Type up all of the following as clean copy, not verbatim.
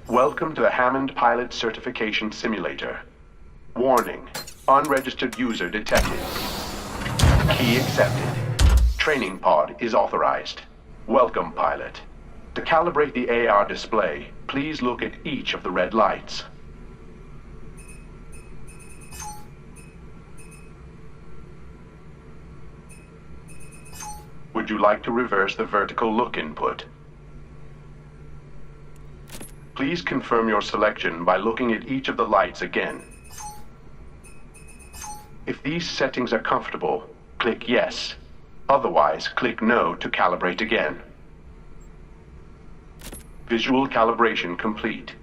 Welcome to the Hammond Pilot Certification Simulator. Warning, unregistered user detected. Key accepted. Training pod is authorized. Welcome, pilot. To calibrate the AR display, please look at each of the red lights. Would you like to reverse the vertical look input? Please confirm your selection by looking at each of the lights again. If these settings are comfortable, click Yes. Otherwise, click No to calibrate again. Visual calibration complete.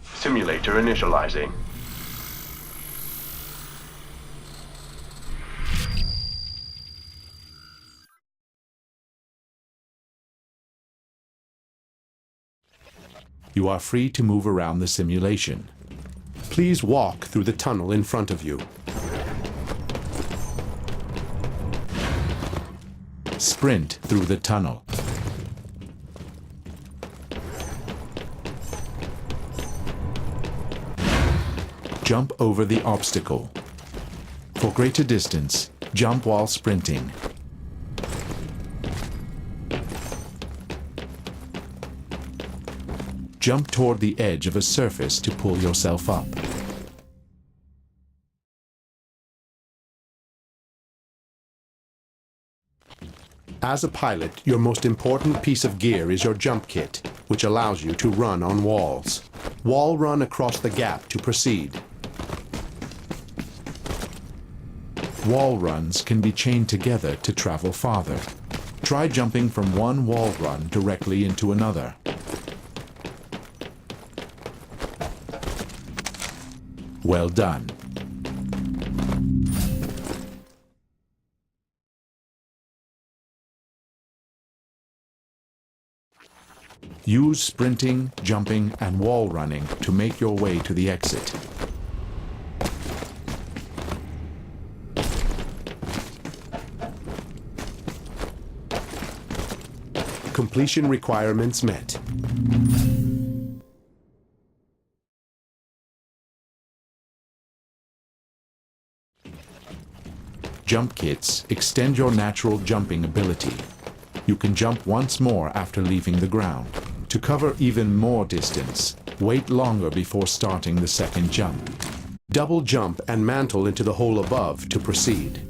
Simulator initializing. You are free to move around the simulation. Please walk through the tunnel in front of you. Sprint through the tunnel. Jump over the obstacle. For greater distance, jump while sprinting. Jump toward the edge of a surface to pull yourself up. As a pilot, your most important piece of gear is your jump kit, which allows you to run on walls. Wall run across the gap to proceed. Wall runs can be chained together to travel farther. Try jumping from one wall run directly into another. Well done. Use sprinting, jumping, and wall running to make your way to the exit. Completion requirements met. Jump kits extend your natural jumping ability. You can jump once more after leaving the ground. To cover even more distance, wait longer before starting the second jump. Double jump and mantle into the hole above to proceed.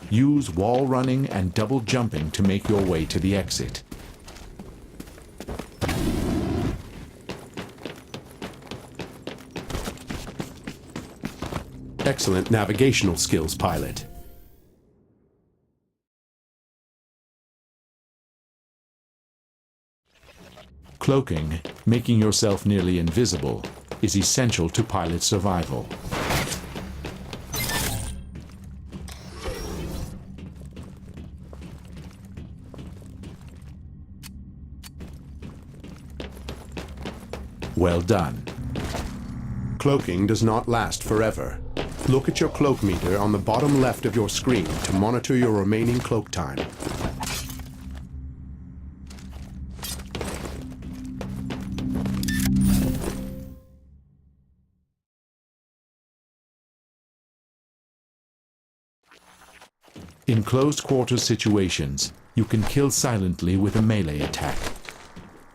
Use wall running and double jumping to make your way to the exit. Excellent navigational skills, pilot. Cloaking, making yourself nearly invisible, is essential to pilot survival. Well done. Cloaking does not last forever. Look at your cloak meter on the bottom left of your screen to monitor your remaining cloak time. In closed quarters situations, you can kill silently with a melee attack.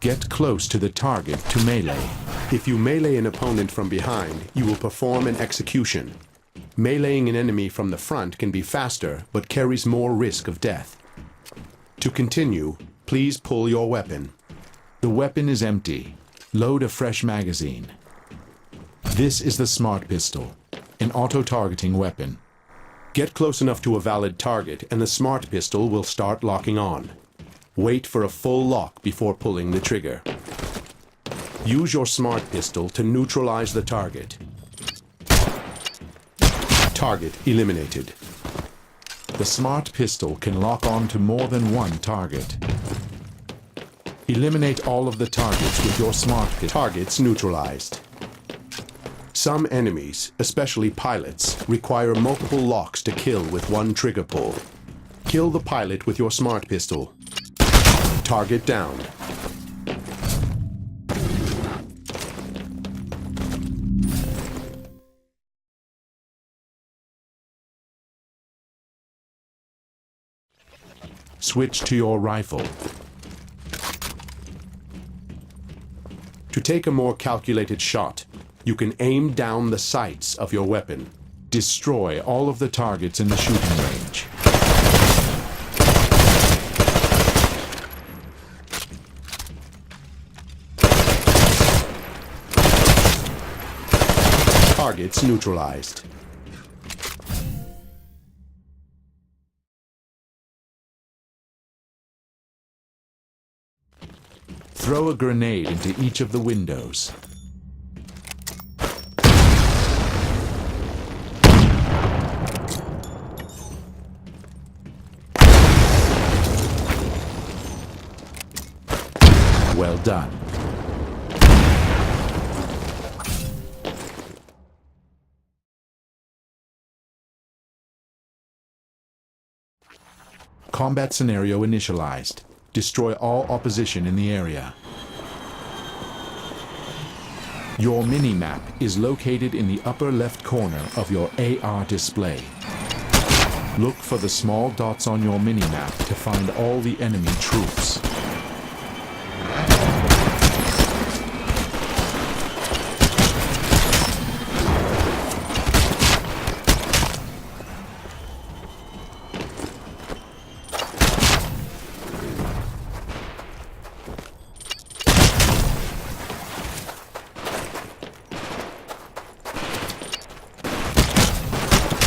Get close to the target to melee. If you melee an opponent from behind, you will perform an execution. Meleeing an enemy from the front can be faster, but carries more risk of death. To continue, please pull your weapon. The weapon is empty. Load a fresh magazine. This is the Smart Pistol, an auto-targeting weapon. Get close enough to a valid target, and the Smart Pistol will start locking on. Wait for a full lock before pulling the trigger. Use your Smart Pistol to neutralize the target. Target eliminated. The Smart Pistol can lock on to more than one target. Eliminate all of the targets with your Smart Pistol. Targets neutralized. Some enemies, especially pilots, require multiple locks to kill with one trigger pull. Kill the pilot with your smart pistol. Target down. Switch to your rifle. To take a more calculated shot, you can aim down the sights of your weapon. Destroy all of the targets in the shooting range. Targets neutralized. Throw a grenade into each of the windows. Well done. Combat scenario initialized. Destroy all opposition in the area. Your mini-map is located in the upper left corner of your AR display. Look for the small dots on your mini-map to find all the enemy troops.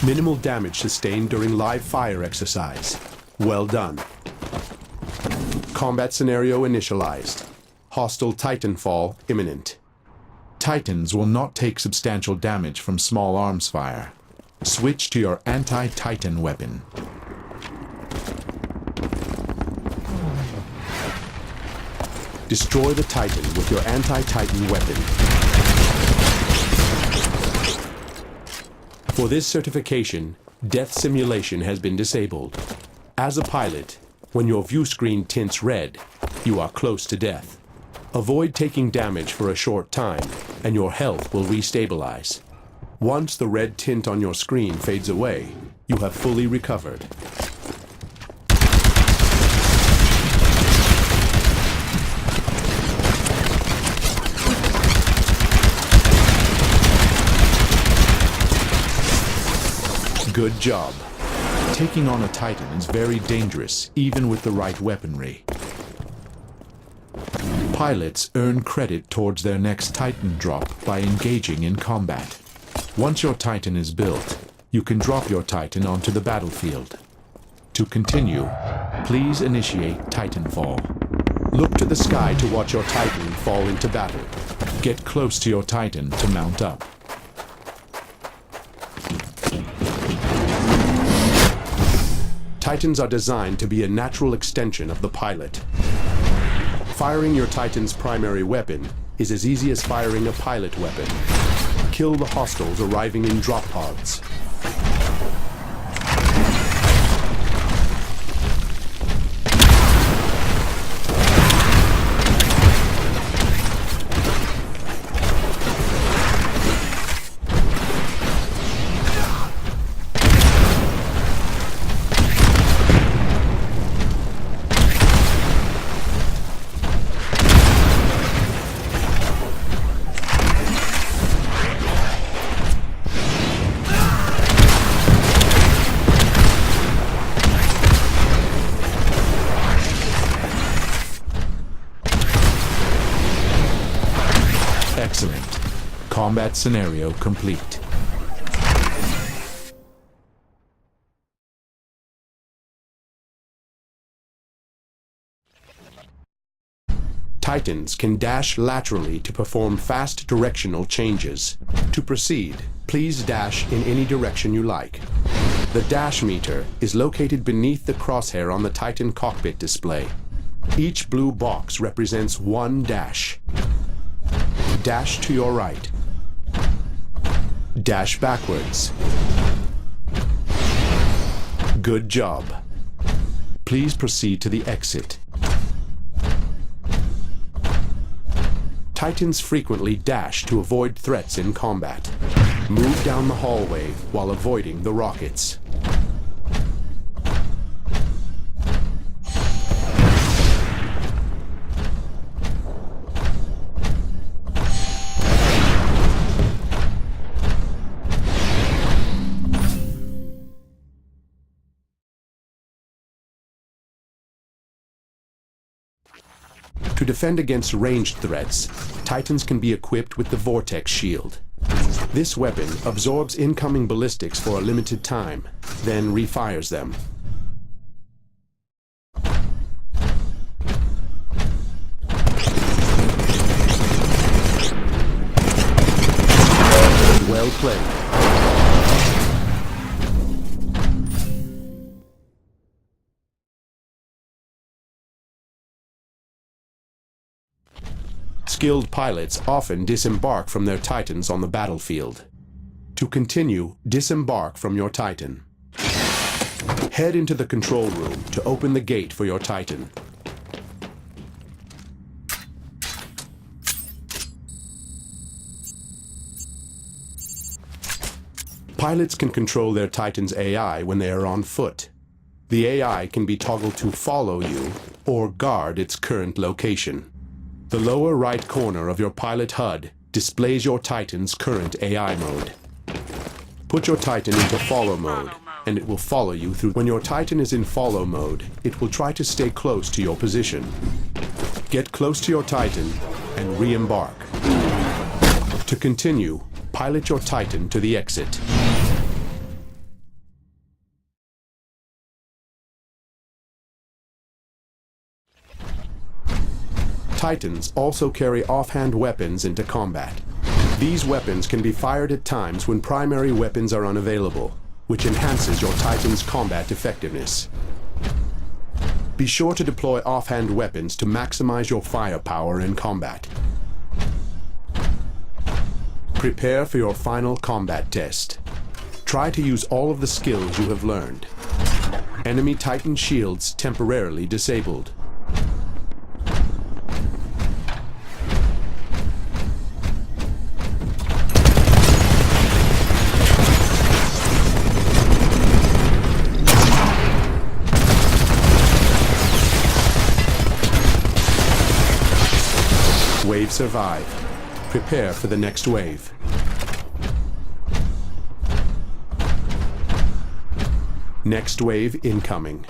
Minimal damage sustained during live fire exercise. Well done. Combat scenario initialized. Hostile Titanfall imminent. Titans will not take substantial damage from small arms fire. Switch to your anti-Titan weapon. Destroy the Titan with your anti-Titan weapon. For this certification, death simulation has been disabled. As a pilot, when your view screen tints red, you are close to death. Avoid taking damage for a short time, and your health will restabilize. Once the red tint on your screen fades away, you have fully recovered. Good job. Taking on a Titan is very dangerous, even with the right weaponry. Pilots earn credit towards their next Titan drop by engaging in combat. Once your Titan is built, you can drop your Titan onto the battlefield. To continue, please initiate Titanfall. Look to the sky to watch your Titan fall into battle. Get close to your Titan to mount up. Titans are designed to be a natural extension of the pilot. Firing your Titan's primary weapon is as easy as firing a pilot weapon. Kill the hostiles arriving in drop pods. Excellent. Combat scenario complete. Titans can dash laterally to perform fast directional changes. To proceed, please dash in any direction you like. The dash meter is located beneath the crosshair on the Titan cockpit display. Each blue box represents one dash. Dash to your right. Dash backwards. Good job. Please proceed to the exit. Titans frequently dash to avoid threats in combat. Move down the hallway while avoiding the rockets. To defend against ranged threats, Titans can be equipped with the Vortex Shield. This weapon absorbs incoming ballistics for a limited time, then refires them. Well played. Skilled pilots often disembark from their Titans on the battlefield. To continue, disembark from your Titan. Head into the control room to open the gate for your Titan. Pilots can control their Titan's AI when they are on foot. The AI can be toggled to follow you or guard its current location. The lower right corner of your pilot HUD displays your Titan's current AI mode. Put your Titan into follow mode, and it will follow you through. When your Titan is in follow mode, it will try to stay close to your position. Get close to your Titan and re-embark. To continue, pilot your Titan to the exit. Titans also carry offhand weapons into combat. These weapons can be fired at times when primary weapons are unavailable, which enhances your Titan's combat effectiveness. Be sure to deploy offhand weapons to maximize your firepower in combat. Prepare for your final combat test. Try to use all of the skills you have learned. Enemy Titan shields temporarily disabled. Wave survived. Prepare for the next wave. Next wave incoming.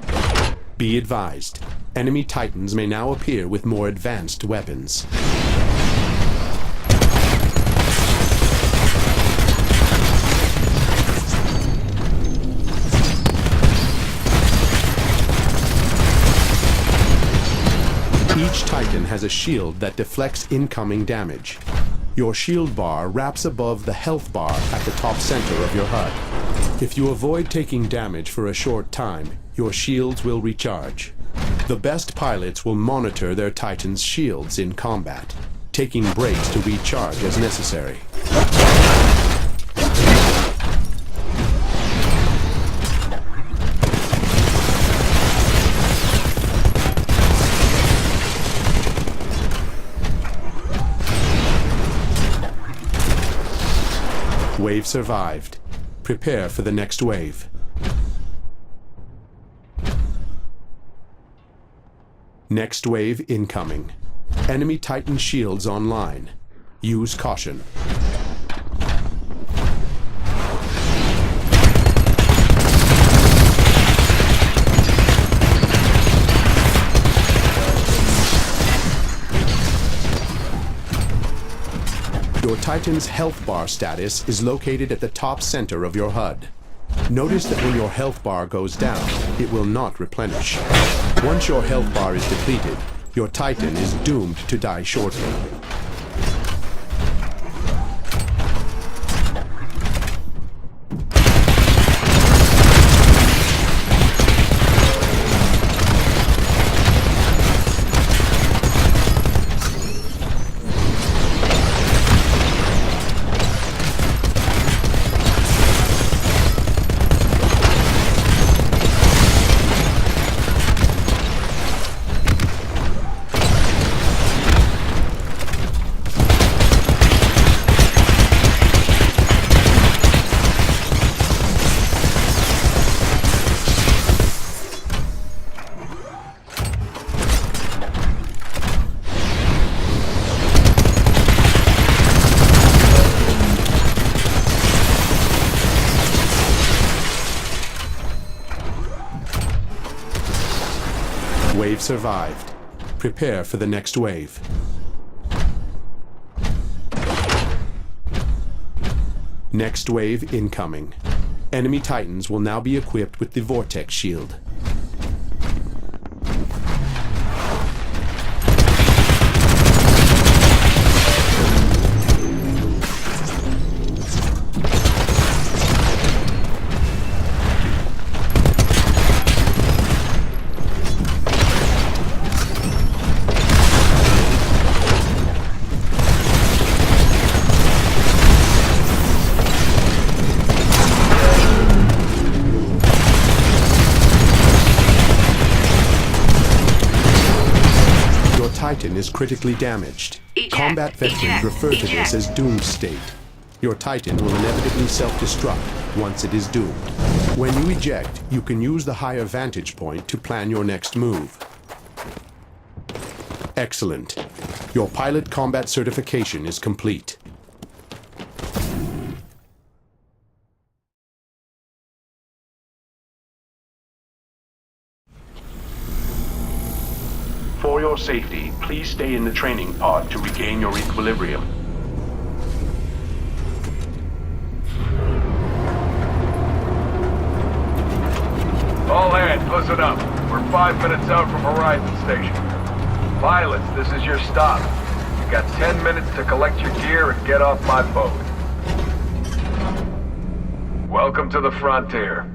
Be advised, enemy Titans may now appear with more advanced weapons. Each Titan has a shield that deflects incoming damage. Your shield bar wraps above the health bar at the top center of your HUD. If you avoid taking damage for a short time, your shields will recharge. The best pilots will monitor their Titan's shields in combat, taking breaks to recharge as necessary. Wave survived. Prepare for the next wave. Next wave incoming. Enemy Titan shields online. Use caution. Your Titan's health bar status is located at the top center of your HUD. Notice that when your health bar goes down, it will not replenish. Once your health bar is depleted, your Titan is doomed to die shortly. Wave survived. Prepare for the next wave. Next wave incoming. Enemy Titans will now be equipped with the Vortex Shield. Titan is critically damaged. Combat veterans refer to this as doomed state. Your Titan will inevitably self-destruct once it is doomed. When you eject, you can use the higher vantage point to plan your next move. Excellent. Your pilot combat certification is complete. For your safety, please stay in the training pod to regain your equilibrium. All hands, listen up. We're 5 minutes out from Horizon Station. Pilots, this is your stop. You got 10 minutes to collect your gear and get off my boat. Welcome to the frontier.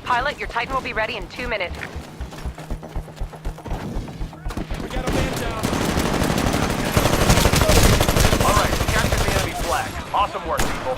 Pilot, your Titan will be ready in 2 minutes. We got a man down. All right, capture the enemy flag. Awesome work, people.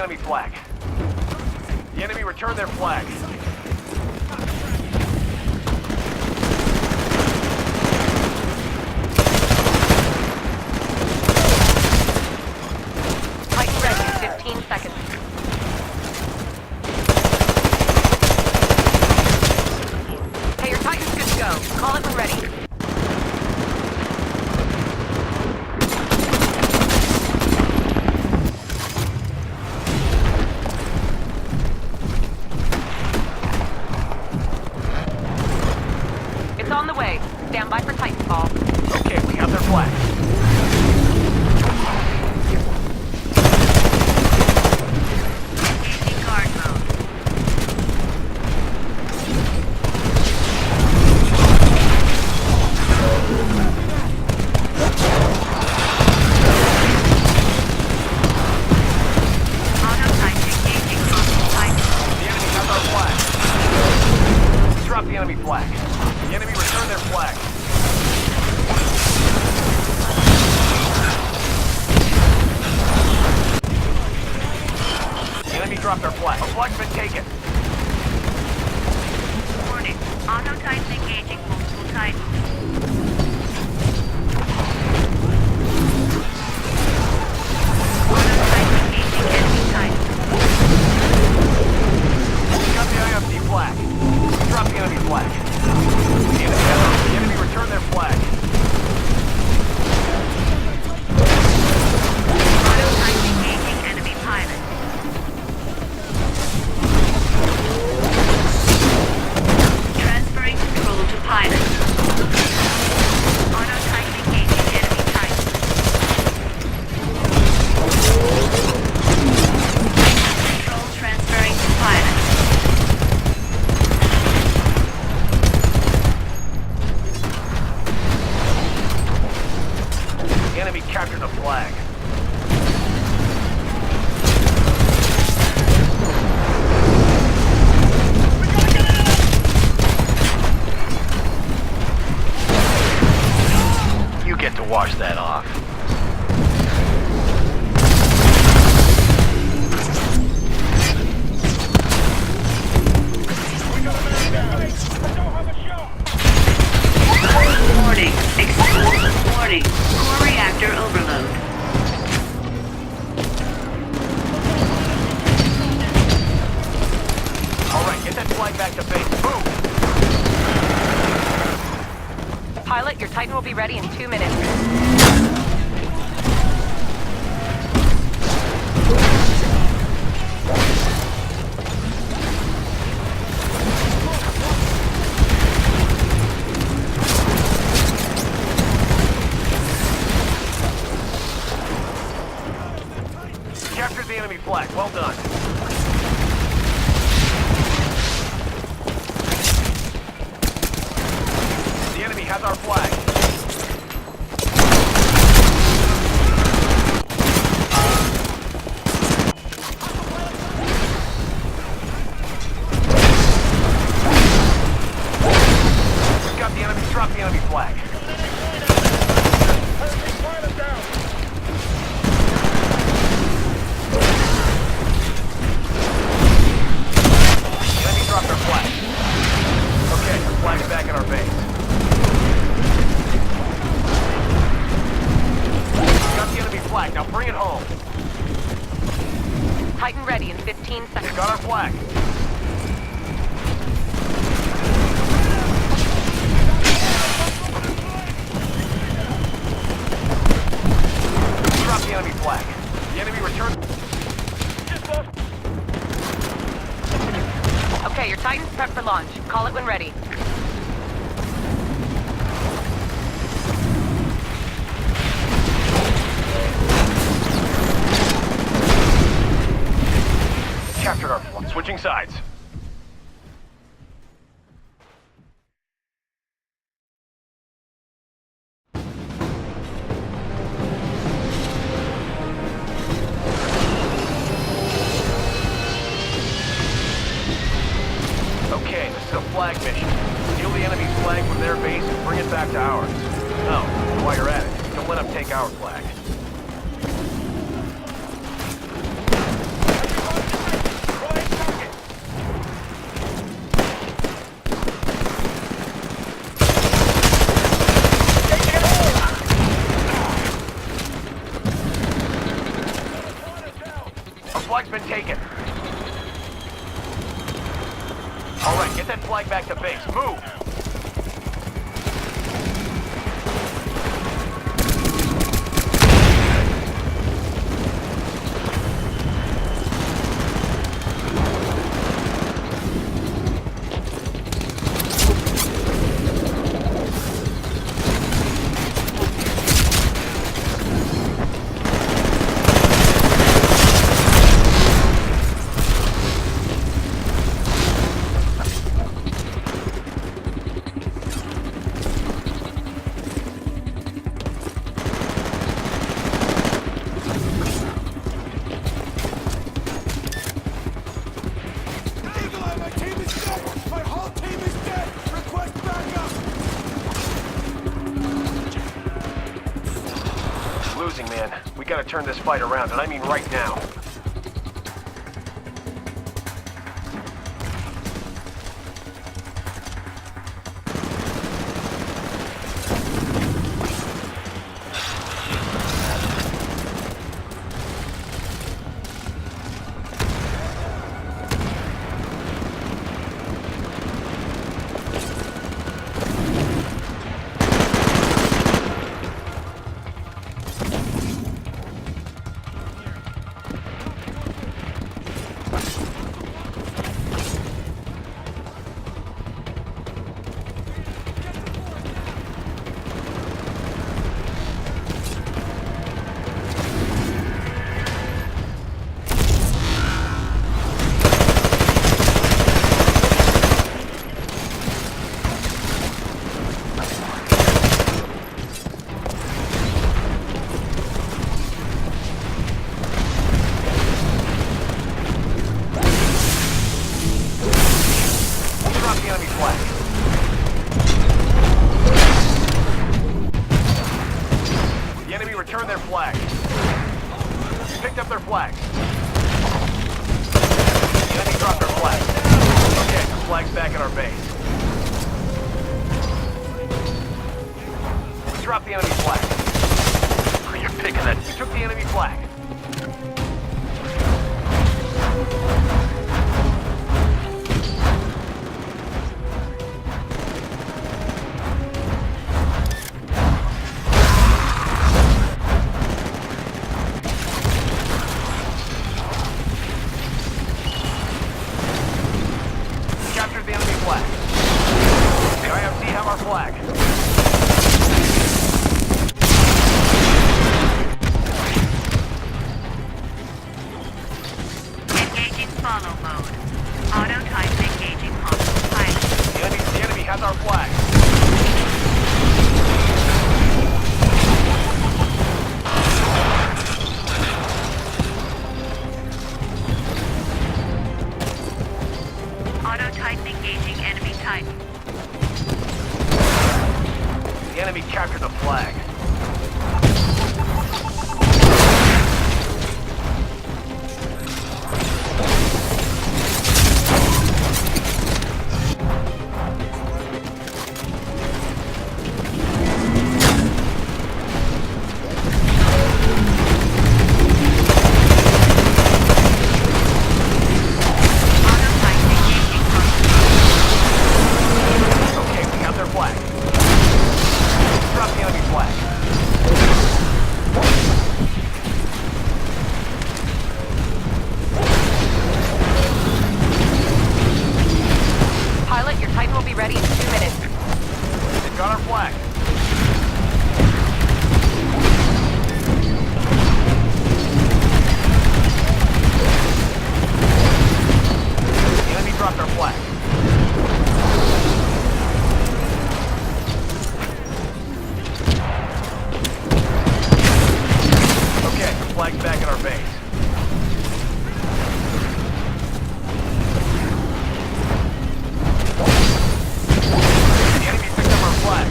enemy flag. The enemy returned their flag. Titan ready in 15 seconds. Hey, your Titan's good to go. Call it when ready. It's on the way. Stand by for Titanfall. Okay, we have their flag. Guard mode. The enemy has our flag. We dropped the enemy flag. The enemy returned their flag. The enemy dropped our flag. Our flag's been taken. Warning. Auto Titans engaging multiple Titans. Auto Titans engaging enemy Titans. We got the IFC flag. We dropped the enemy flag. The enemy returned their flag. Auto Titans engaging enemy pilot. Transferring control to pilot. Auto Titan engaging enemy Titan. Control transferring to pilot. The enemy captured the flag. You get to wash that off. Warning. Warning. Core reactor overload. All right, get that flag back to base. Move! Pilot, your Titan will be ready in 2 minutes. Captured the enemy flag. Well done. The enemy has our flag. We've got the enemy. Drop the enemy flag. The enemy dropped our flag. Okay, our flag's back at our base. We got the enemy flag. Now bring it home. Titan ready in 15 seconds. Got our flag. Drop the enemy flag. The enemy returned. Okay, your Titan's prepped for launch. Call it when ready. Captured our flag. Switching sides. Okay, this is a flag mission. Steal the enemy's flag from their base and bring it back to ours. No, while you're at it, don't let them take our flag. flag's been taken. All right, get that flag back to base. Move! Eagle Eye, my team is dead! My whole team is dead! Request backup! Losing, man. We gotta turn this fight around, and I mean right now. Return their flag. Picked up their flag. The enemy dropped their flag. Okay, the flag's back at our base. We dropped the enemy flag. You're picking that. We took the enemy flag. Captured the enemy flag. The IFC have our flag. Engaging follow mode. Auto type engaging autopilot. The enemy has our flag. Auto type engaging enemy Titan. The enemy captured the flag. Auto type engaging Okay, we have their flag. Drop the enemy flag. Pilot, your Titan will be ready in 2 minutes. They've got our flag. The enemy dropped our flag. Okay, the flag's back at our base. The enemy picked up our flag.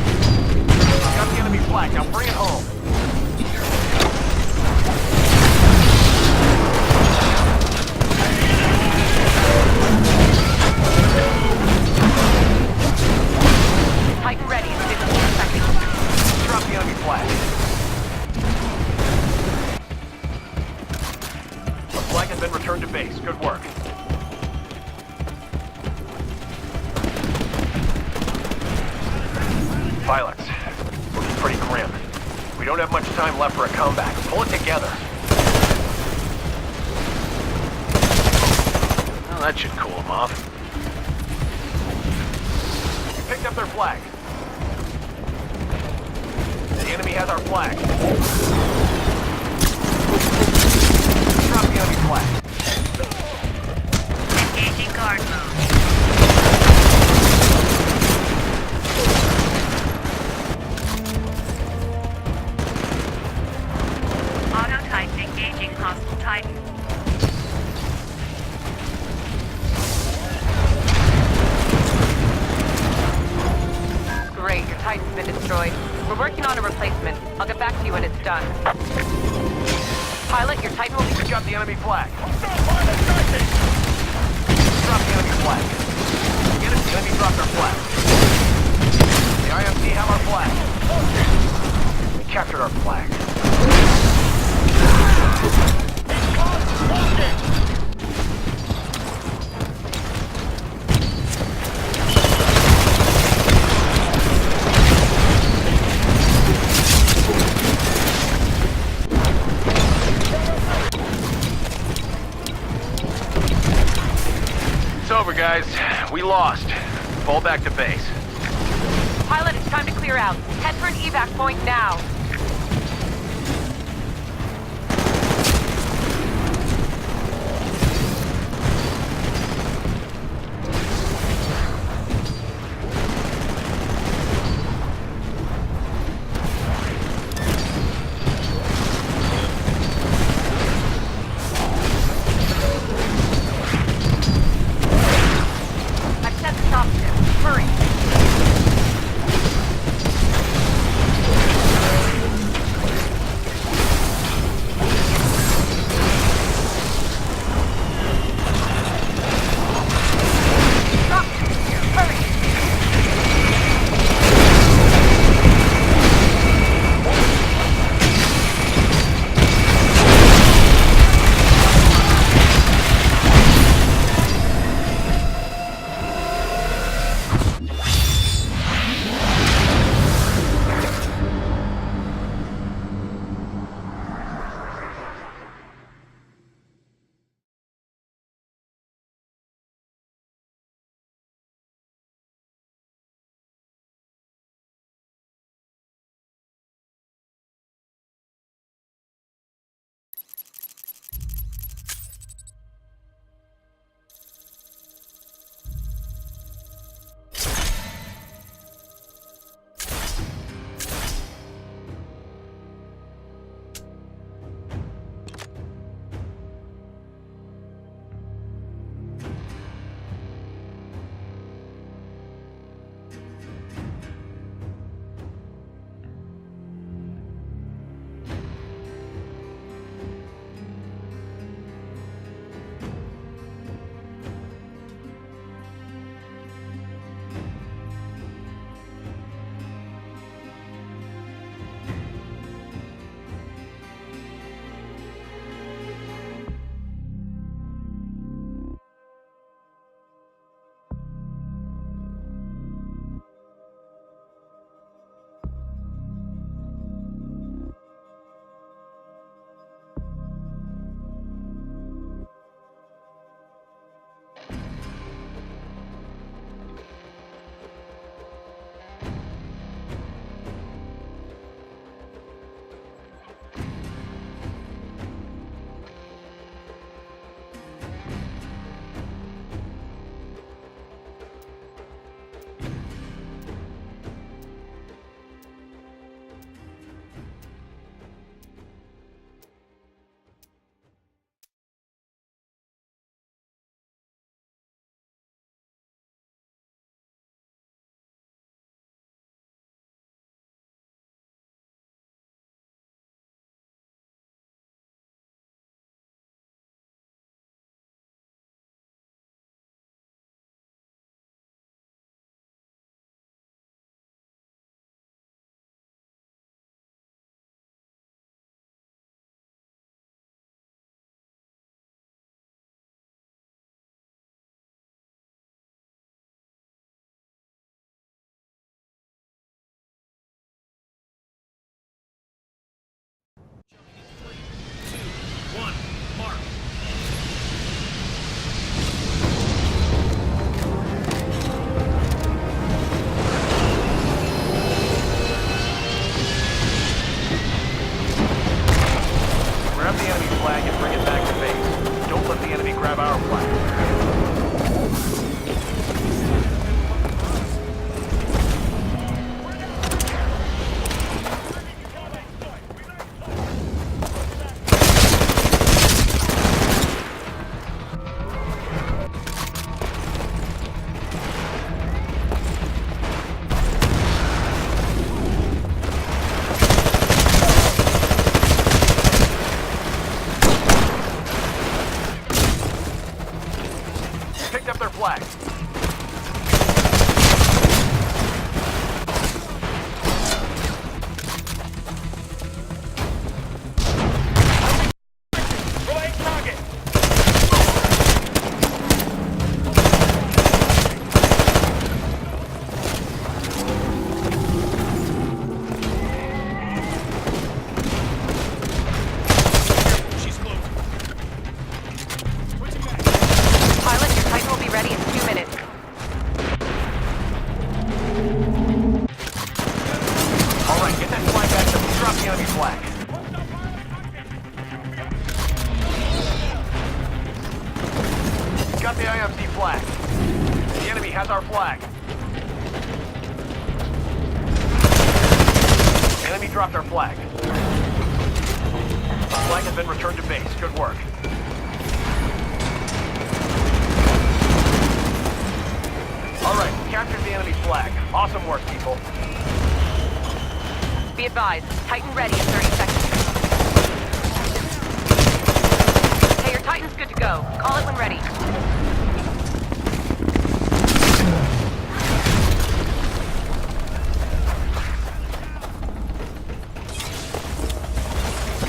We got the enemy flag, now bring it home. to base. Good work. Pilots, looking pretty grim. We don't have much time left for a comeback. Pull it together. Well, that should cool them off. We picked up their flag. The enemy has our flag. Drop the enemy flag. Engaging guard mode. Auto Titan engaging hostile Titan. Great, your Titan's been destroyed. We're working on a replacement. I'll get back to you when it's done. Pilot, your Titan will be... Drop the enemy flag. Pilot, sighting! Drop the enemy flag. Get it? The enemy dropped our flag. The IMC have our flag. We captured our flag. It's over, guys. We lost. Fall back to base. Pilot, it's time to clear out. Head for an evac point now. I've set the stop ship. Hurry. enemy flag. Got the IMC flag. The enemy has our flag. Enemy dropped our flag. Our flag has been returned to base. Good work. All right, we captured the enemy flag. Awesome work, people. Be advised, Titan ready in 30 seconds. Hey, your Titan's good to go. Call it when ready.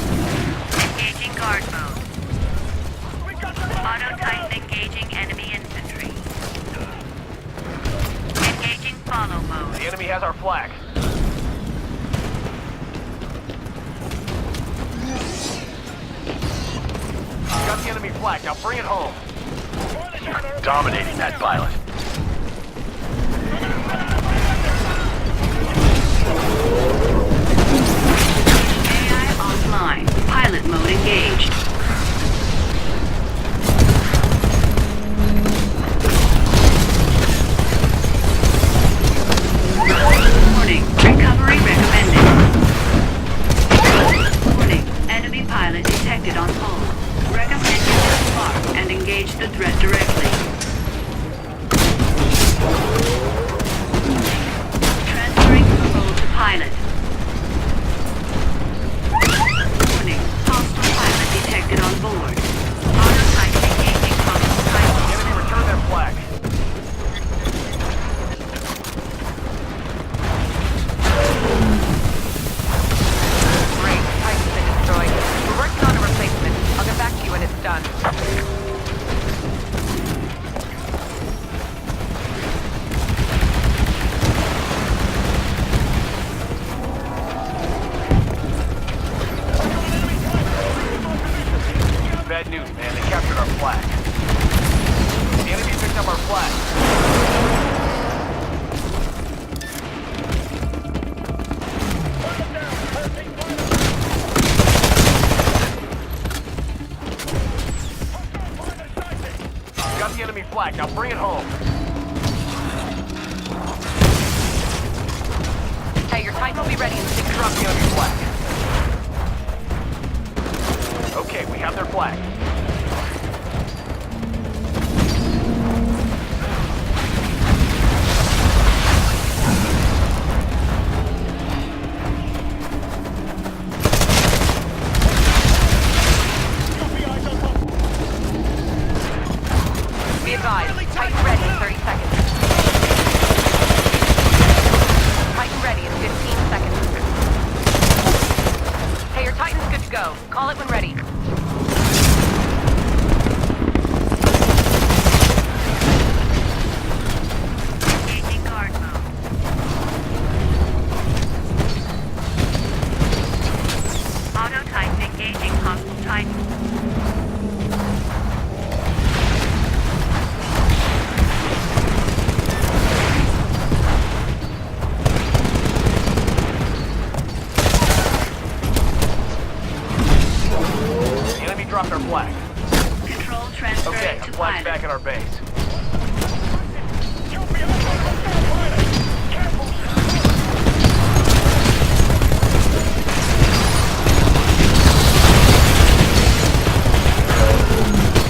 Engaging guard mode. Auto Titan engaging enemy infantry. Engaging follow mode. The enemy has our flag. Got the enemy flag. Now bring it home. You're dominating that pilot. AI offline. Pilot mode engaged. Warning. Recovery recommended. Warning. Enemy pilot detected on pole. Recommend you disembark and engage the threat directly. Transferring control to pilot. Warning. Hostile pilot detected on board. Auto Titan engaging hostile The pilot. enemy returned their flag. Great, Titan's been destroyed. We're working on a replacement. I'll get back to you when it's done. Bad news, man. They captured our flag. The enemy picked up our flag. Got the enemy flag. Now bring it home. Hey, your Titan will be ready in 6 Drop the enemy flag. Okay, we have their flag. Be advised, Titan ready in 30 seconds. Titan ready in 15 seconds. Hey, your Titan's good to go. Call it when ready. Engaging guard mode. Auto Titan engaging hostile Titan. The enemy dropped our flag. Control transferred Okay, to the flag's pilot. back at our base.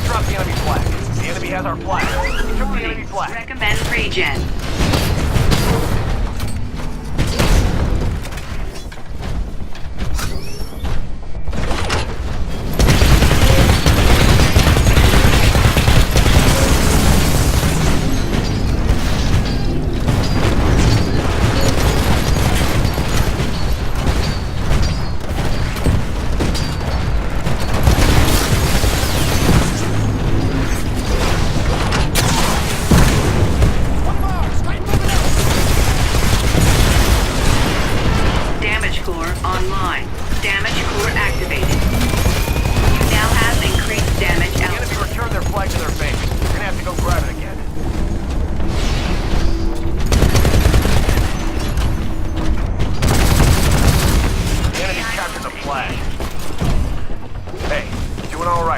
Drop the enemy flag. The enemy has our flag. We took the enemy flag. Recommend regen. Damage core online. Damage core activated. You now have increased damage The enemy output. returned their flag to their base. We're gonna have to go grab it again. The enemy captured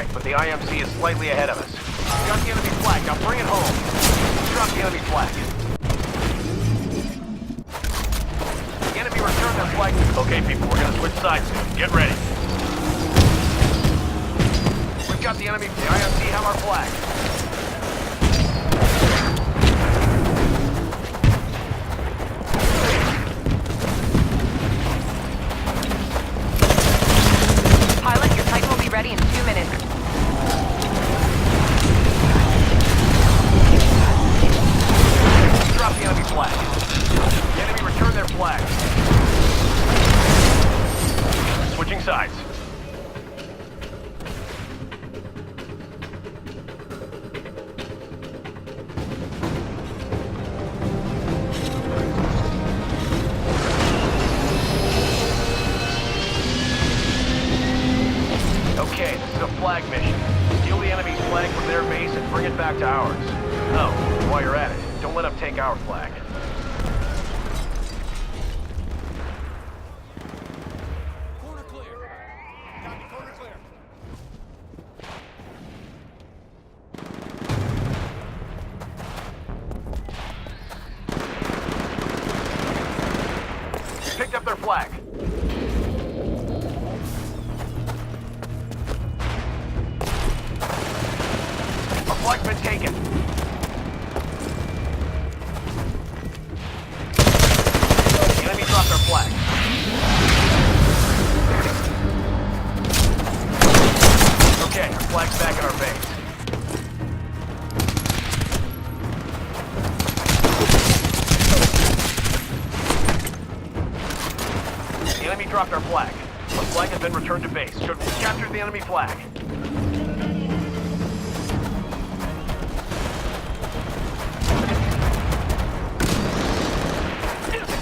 correct, but the IMC is slightly ahead of us. We got the enemy flag, now bring it home. Drop the enemy flag. The enemy returned their flag. Okay, people, we're gonna switch sides soon. Get ready. We've got the enemy, the IMC have our flag. Pilot, your Titan will be ready in 2 minutes. Drop the enemy flag. The enemy return their flag. Switching sides. Okay, this is a flag mission. Steal the enemy's flag from their base and bring it back to ours. Oh, and while you're at it, don't let them take our flag. Corner clear. Copy, corner clear. Picked up their flag. Our flag's been taken. The enemy dropped our flag. Okay, our flag's back at our base. The enemy dropped our flag. Our flag has been returned to base. Should we capture the enemy flag?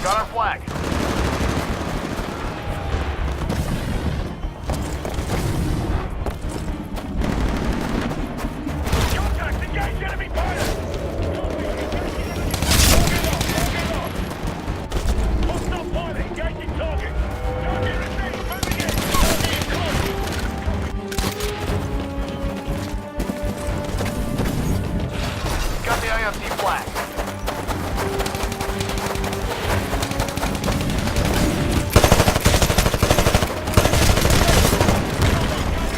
Got our flag. Contact, engage enemy pilot! Hostile pilot engaging target. Target received, moving in. Got the IMC flag.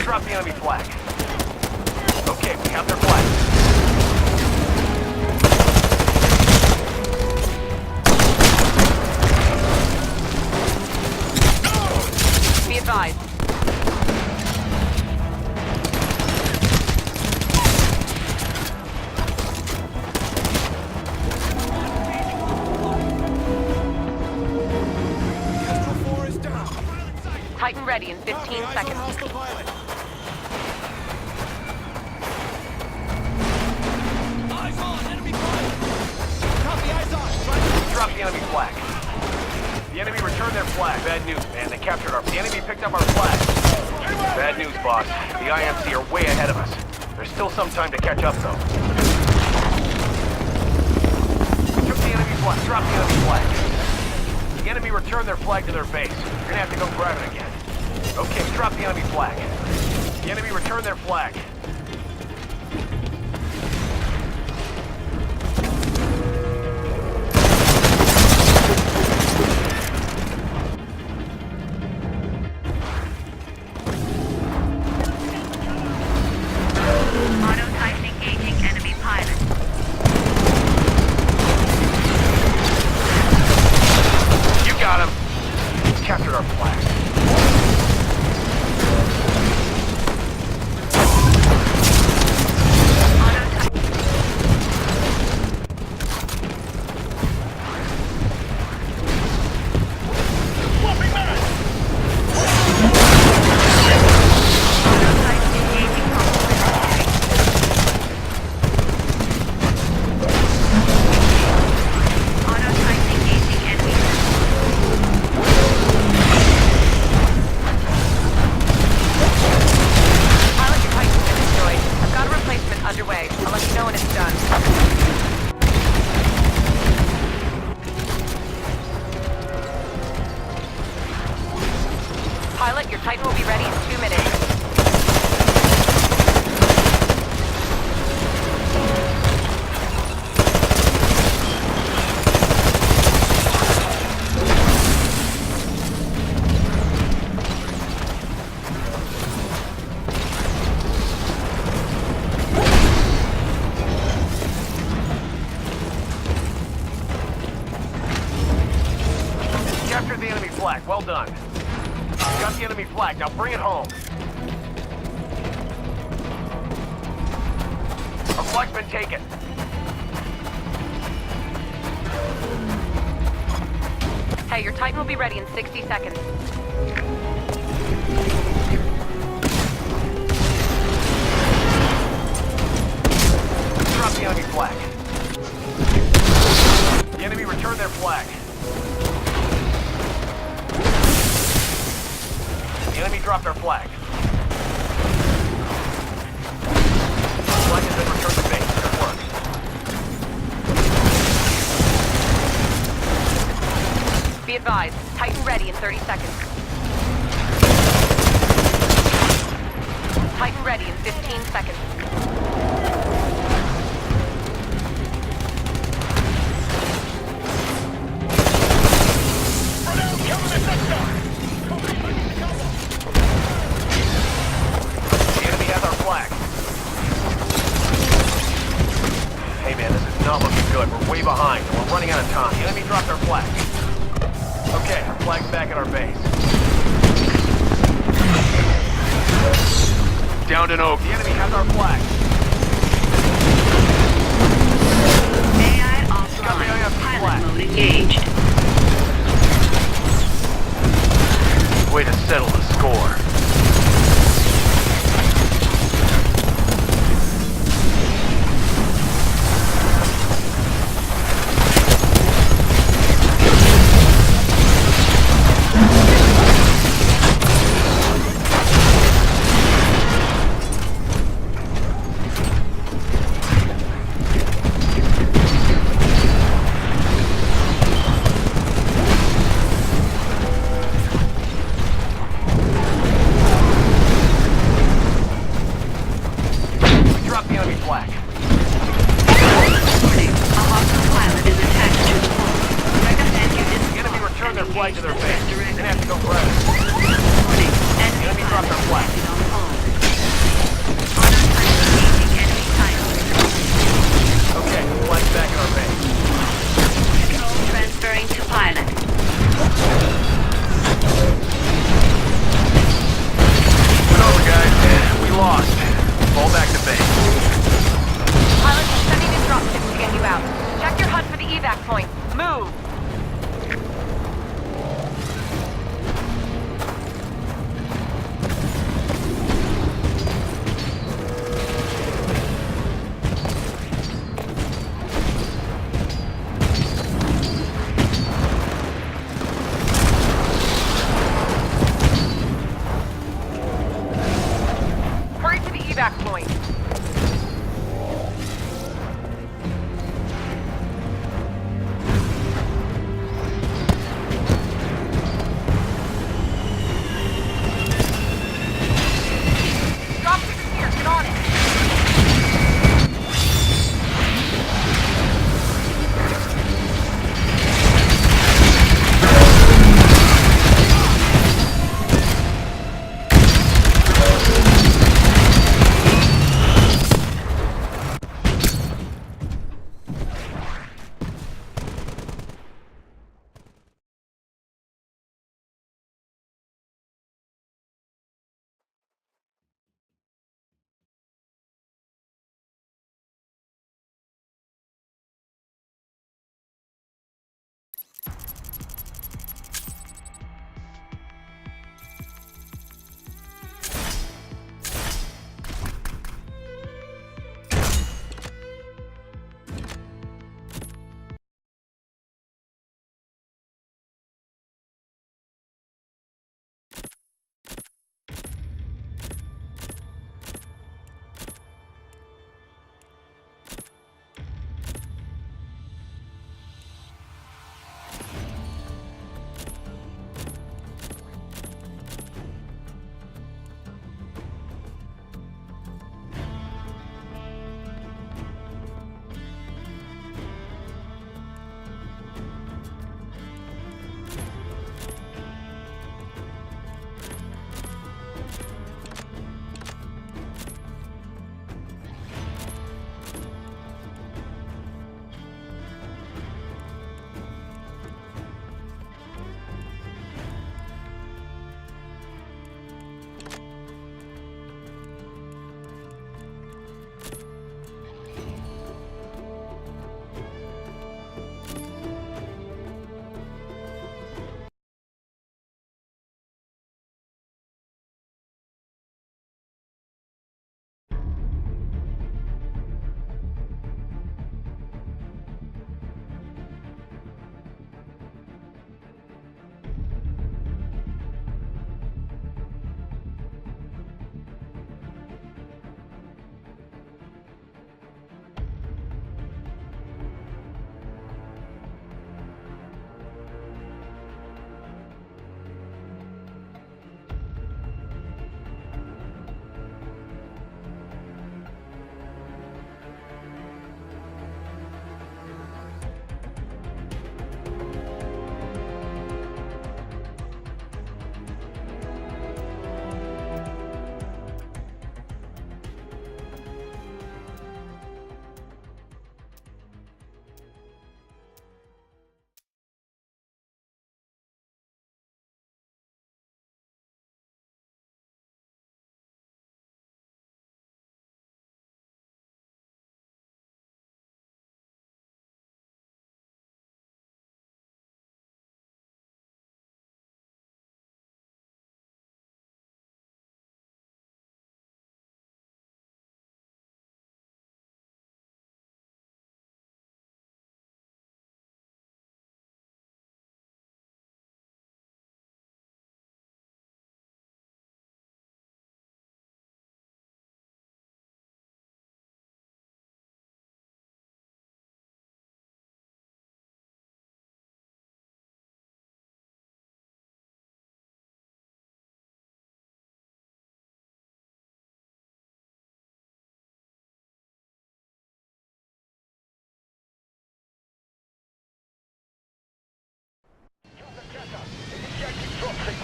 Drop the enemy flag. Okay, we have their flag. Be advised. Astro 4 is down. Titan ready in 15 Copy, eyes on seconds. hostile pilot. Eyes on, enemy pilot. Copy, eyes on. Drop the enemy flag. The enemy returned their flag. Bad news, man. They captured our... The enemy picked up our flag. Bad news, boss. The IMC are way ahead of us. There's still some time to catch up, though. Took the enemy flag. Drop the enemy flag. The enemy returned their flag to their base. You're gonna have to go grab it again. Okay, drop the enemy flag. The enemy returned their flag. Auto Titan engaging enemy pilot. You got him. Captured our flag. Pilot, your Titan will be ready in 2 minutes. captured the enemy flag. Well done. Got the enemy flag. Now bring it home. Our flag's been taken. Hey, your Titan will be ready in 60 seconds. Drop the enemy flag. The enemy returned their flag. The enemy dropped their flag. Flag has been returned to base. Good work. Be advised, Titan ready in 30 seconds. Titan ready in 15 seconds. The enemy has our flag. Hey man, this is not looking good. We're way behind and we're running out of time. The enemy dropped our flag. Okay, our flag's back at our base. Downed an oak. The enemy has our flag. AI Got the offline. IFC Pilot flag. mode engaged. Way to settle the score. Drop the enemy flag. Warning. A hostile pilot is attached to the hull. Recommend you The disable enemy returned their and flag to their engage base. the They direct. have to go grab it. Warning. Enemy dropped their flag. detected on hull. Honor type engaging enemy title. Okay, the flag's back at our base. Control transferring to pilot. It's over, guys. We lost. Fall back to base. Pilots are sending in dropships to get you out. Check your HUD for the evac point. Move!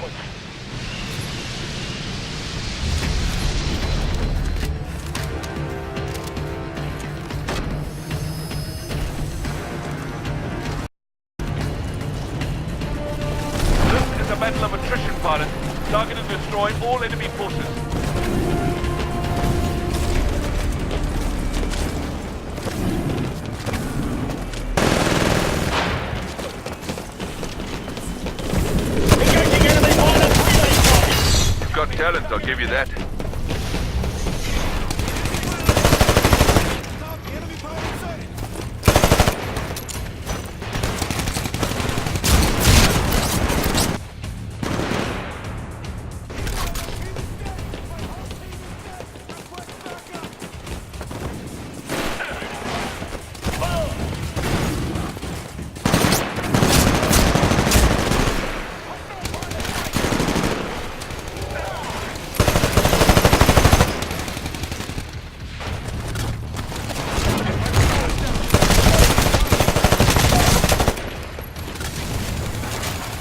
sequence. This is a battle of attrition, pilot. Target is destroy all enemy forces. You've got talent, I'll give you that. Enemy pilot sighted.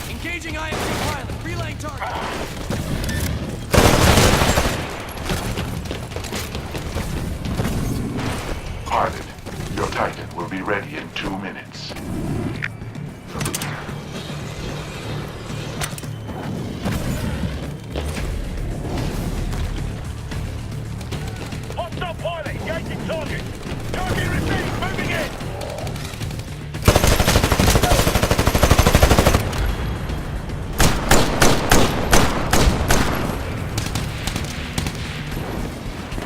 Engaging IMC pilot. Relaying target. Pilot, your Titan will be ready in 2 minutes. Hostile pilot, engaging target. Target received, moving in.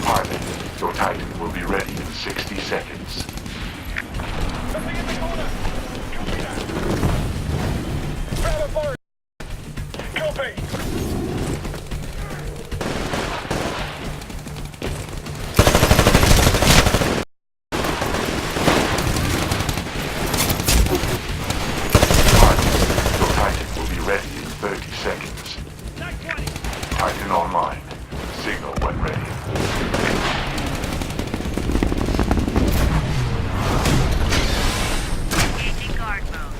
Pilot, your Titan will be ready in 60 seconds. Something in the corner. Copy that. Bravo forward. Copy. Pilot, your Titan will be ready in 30 seconds. Titan online. Signal when ready. Engaging guard mode.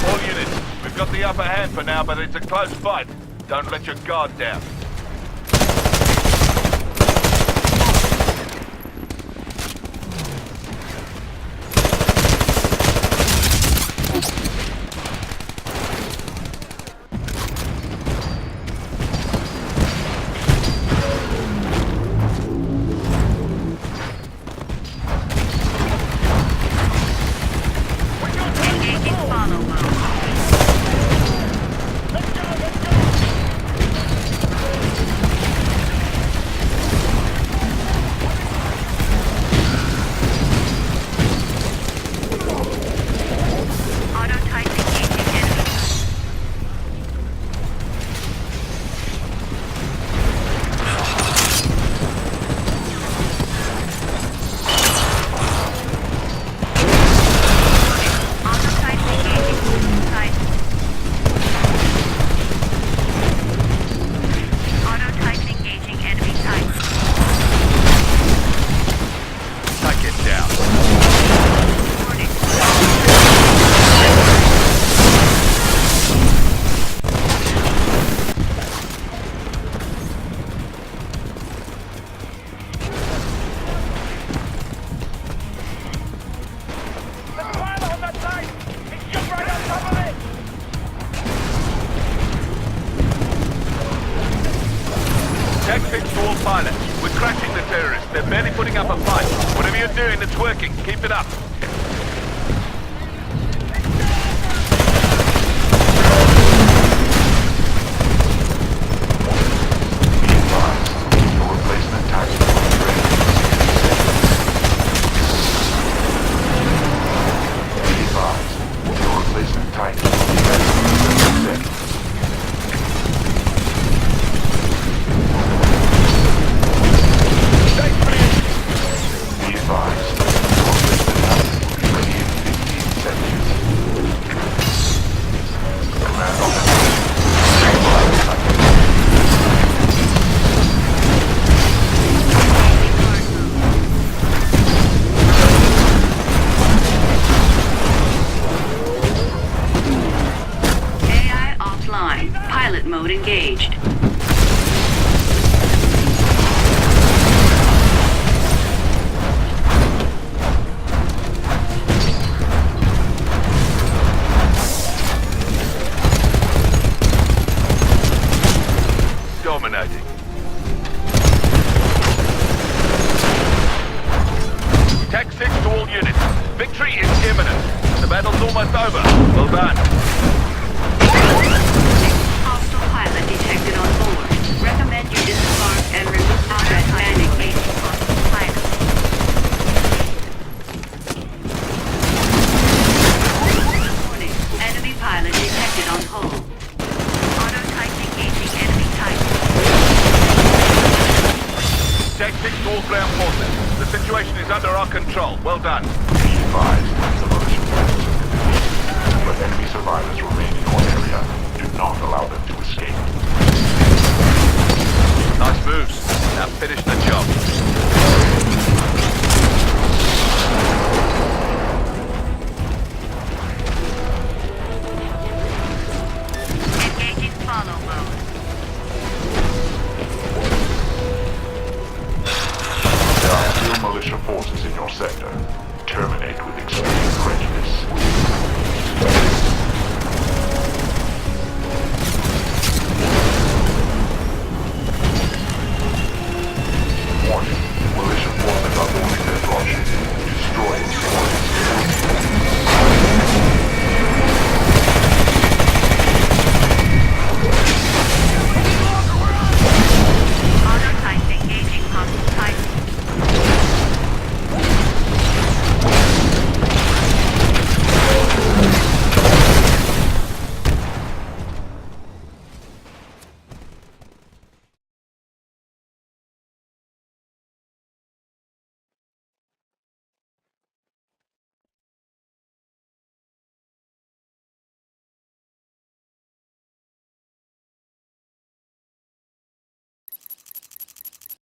All units, we've got the upper hand for now, but it's a close fight. Don't let your guard down. Engaging follow mode. Auto type engaging enemy. Auto type engaging type. Auto type engaging enemy type. Take it down. Warning. There's a pilot on that side. He's just right on top of it. Tag fix to all pilots. We're crashing the terrorists. They're barely putting up a fight. Whatever you're doing, it's working. Keep it up. Be advised, your replacement Titan will be ready in 60 seconds. Be advised, your replacement Titan will be ready in 30 seconds. Stay clear. Be advised, your replacement Titan pilot mode engaged. Dominating. Tech 6 to all units. Victory is imminent. The battle's almost over. Well done. Hostile pilot detected on board. Recommend you disembark and remove object manually. Warning. Enemy pilot detected on hull. Auto type engaging enemy type. Tech 6 to all ground forces. The situation is under our control. Well done. Be advised, the militia forces have been defeated, but enemy survivors remain in your area. Do not allow them to escape. Nice moves. Now finish the job. Engaging follow mode. There are still militia forces in your sector. Terminate with extreme prejudice.